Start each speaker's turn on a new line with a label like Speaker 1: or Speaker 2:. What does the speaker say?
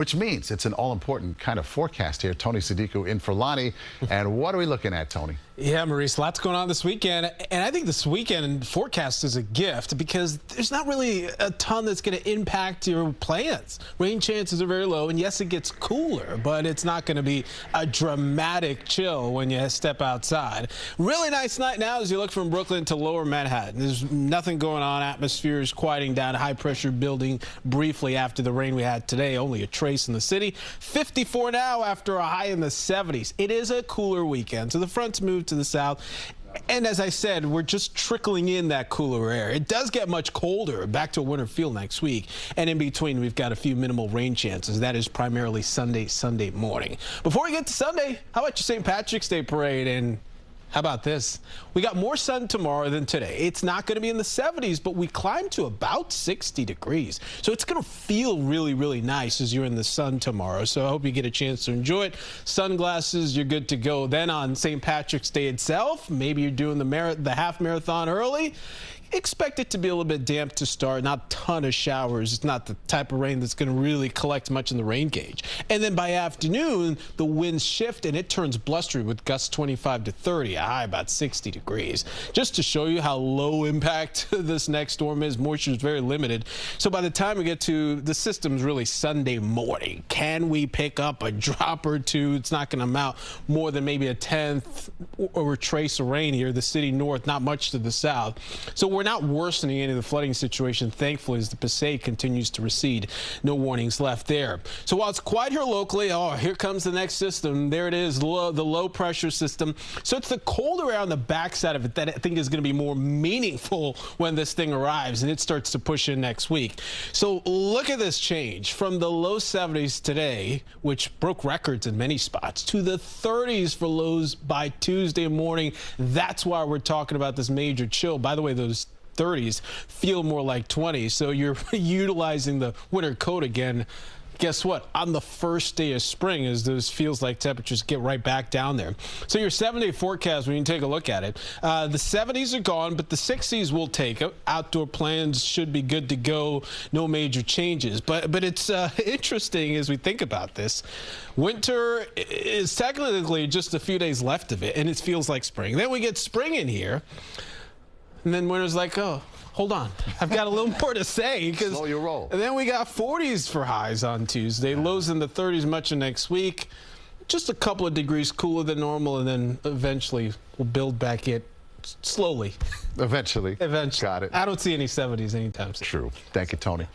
Speaker 1: which means it's an all-important kind of forecast here. Tony Sadiku in for Lonnie. And what are we looking at, Tony?
Speaker 2: Yeah, Maurice, lots going on this weekend. And I think this weekend forecast is a gift because there's not really a ton that's going to impact your plans. Rain chances are very low, and yes, it gets cooler, but it's not going to be a dramatic chill when you step outside. Really nice night now as you look from Brooklyn to lower Manhattan. There's nothing going on. Atmosphere is quieting down. High pressure building briefly after the rain we had today. Only a trace in the city. 54 now after a high in the 70s. It is a cooler weekend, so the fronts move to the south. And as I said, we're just trickling in that cooler air. It does get much colder, back to a winter feel next week. And in between, we've got a few minimal rain chances. That is primarily Sunday morning. Before we get to Sunday, how about your St. Patrick's Day parade? And how about this? We got more sun tomorrow than today. It's not going to be in the 70s, but we climb to about 60 degrees. So it's going to feel really, really nice as you're in the sun tomorrow. So I hope you get a chance to enjoy it. Sunglasses, you're good to go. Then on St. Patrick's Day itself, maybe you're doing the half marathon early. Expect it to be a little bit damp to start, not a ton of showers. It's not the type of rain that's going to really collect much in the rain gauge. And then by afternoon, the winds shift and it turns blustery with gusts 25 to 30, a high about 60 degrees. Just to show you how low impact this next storm is, moisture is very limited. So by the time we get to the system's really Sunday morning, can we pick up a drop or two? It's not going to amount more than maybe a tenth or a trace of rain here. The city north, not much to the south. So we're not worsening any of the flooding situation, thankfully, as the Passaic continues to recede. No warnings left there. So while it's quiet here locally, oh, here comes the next system. There it is, the low pressure system. So it's the cold air on the backside of it that I think is going to be more meaningful when this thing arrives and it starts to push in next week. So look at this change from the low 70s today, which broke records in many spots, to the 30s for lows by Tuesday morning. That's why we're talking about this major chill. By the way, those 30s feel more like 20s, so you're utilizing the winter coat again. Guess what? On the first day of spring, as those feels like temperatures get right back down there. So your 7-day forecast, when you take a look at it, the 70s are gone, but the 60s will take it. Outdoor plans should be good to go. No major changes. But it's interesting as we think about this. Winter is technically just a few days left of it, and it feels like spring. Then we get spring in here. And then winter's like, oh, hold on. I've got a little more to say.
Speaker 1: Slow your roll.
Speaker 2: And then we got 40s for highs on Tuesday. Lows in the 30s much of next week. Just a couple of degrees cooler than normal, and then eventually we'll build back it slowly.
Speaker 1: Eventually.
Speaker 2: Eventually.
Speaker 1: Got it.
Speaker 2: I don't see any 70s anytime soon.
Speaker 1: True. Thank you, Tony.